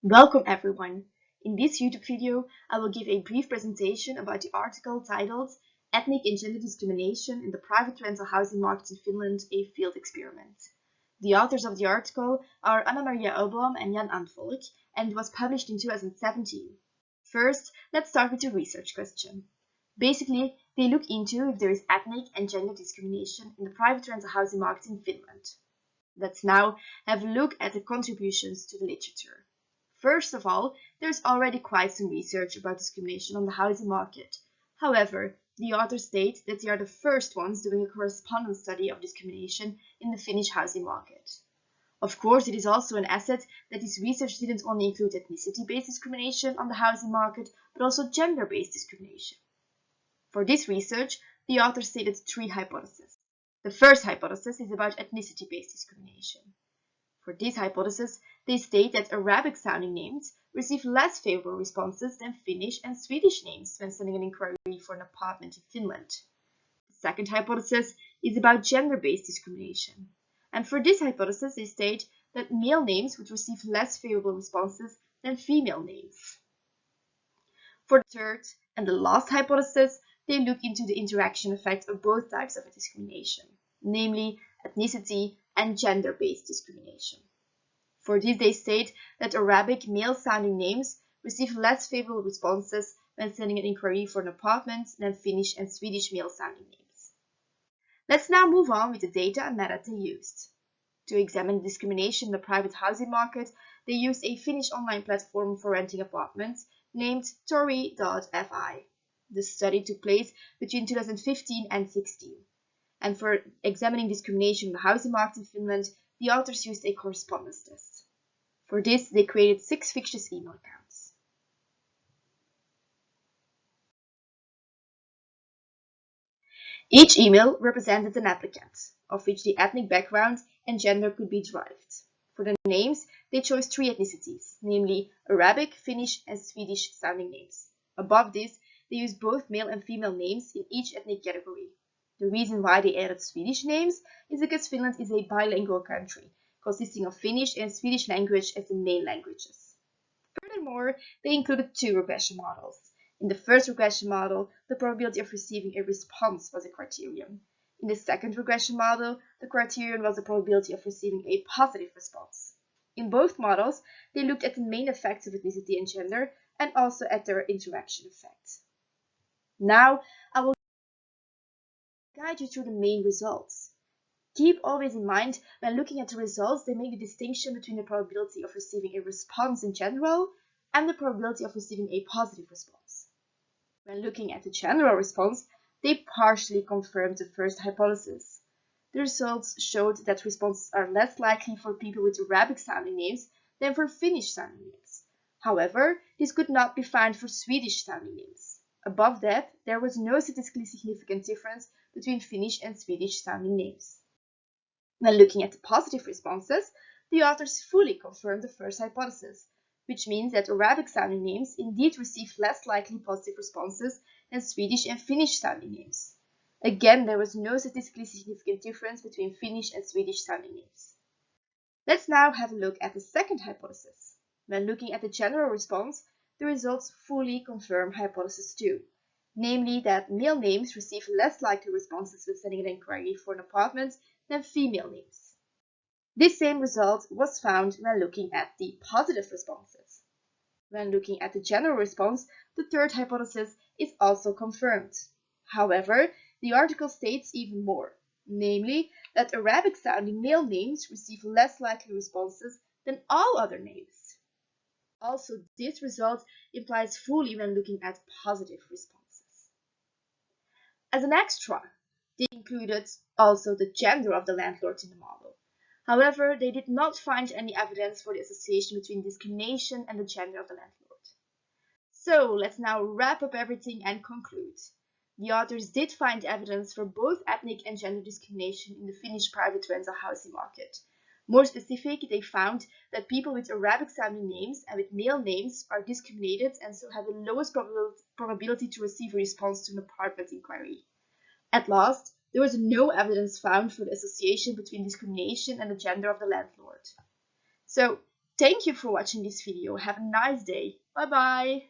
Welcome everyone! In this YouTube video, I will give a brief presentation about the article titled Ethnic and Gender Discrimination in the Private Rental Housing Market in Finland, a Field Experiment. The authors of the article are Anna-Maria Oblom and Jan Antvolk, and it was published in 2017. First, let's start with the research question. Basically, they look into if there is ethnic and gender discrimination in the private rental housing market in Finland. Let's now have a look at the contributions to the literature. First of all, there's already quite some research about discrimination on the housing market. However, the authors state that they are the first ones doing a correspondence study of discrimination in the Finnish housing market. Of course, it is also an asset that this research didn't only include ethnicity-based discrimination on the housing market, but also gender-based discrimination. For this research, the authors stated three hypotheses. The first hypothesis is about ethnicity-based discrimination. For this hypothesis, they state that Arabic-sounding names receive less favorable responses than Finnish and Swedish names when sending an inquiry for an apartment in Finland. The second hypothesis is about gender-based discrimination. And for this hypothesis, they state that male names would receive less favorable responses than female names. For the third and the last hypothesis, they look into the interaction effect of both types of discrimination, namely ethnicity and gender-based discrimination. For this, they state that Arabic male-sounding names receive less favorable responses when sending an inquiry for an apartment than Finnish and Swedish male-sounding names. Let's now move on with the data and methods they used. To examine discrimination in the private housing market, they used a Finnish online platform for renting apartments named tori.fi. The study took place between 2015 and 2016. And for examining discrimination in the housing market in Finland, the authors used a correspondence test. For this, they created 6 fictitious email accounts. Each email represented an applicant, of which the ethnic background and gender could be derived. For the names, they chose 3 ethnicities, namely Arabic, Finnish, and Swedish sounding names. Above this, they used both male and female names in each ethnic category. The reason why they added Swedish names is because Finland is a bilingual country, consisting of Finnish and Swedish language as the main languages. Furthermore, they included 2 regression models. In the first regression model, the probability of receiving a response was a criterion. In the second regression model, the criterion was the probability of receiving a positive response. In both models, they looked at the main effects of ethnicity and gender and also at their interaction effect. Now, I will guide you through the main results. Keep always in mind, when looking at the results, they make a distinction between the probability of receiving a response in general and the probability of receiving a positive response. When looking at the general response, they partially confirmed the first hypothesis. The results showed that responses are less likely for people with Arabic-sounding names than for Finnish-sounding names. However, this could not be found for Swedish-sounding names. Above that, there was no statistically significant difference between Finnish and Swedish-sounding names. When looking at the positive responses, the authors fully confirmed the first hypothesis, which means that Arabic-sounding names indeed receive less likely positive responses than Swedish and Finnish-sounding names. Again, there was no statistically significant difference between Finnish and Swedish-sounding names. Let's now have a look at the second hypothesis. When looking at the general response, the results fully confirm hypothesis 2, namely that male names receive less likely responses when sending an inquiry for an apartment than female names. This same result was found when looking at the positive responses. When looking at the general response, the third hypothesis is also confirmed. However, the article states even more, namely that Arabic-sounding male names receive less likely responses than all other names. Also, this result implies fully when looking at positive responses. As an extra, they included also the gender of the landlords in the model. However, they did not find any evidence for the association between discrimination and the gender of the landlord. So, let's now wrap up everything and conclude. The authors did find evidence for both ethnic and gender discrimination in the Finnish private rental housing market. More specific, they found that people with Arabic-sounding names and with male names are discriminated and so have the lowest probability to receive a response to an apartment inquiry. At last, there was no evidence found for the association between discrimination and the gender of the landlord. So, Thank you for watching this video. Have a nice day. Bye bye.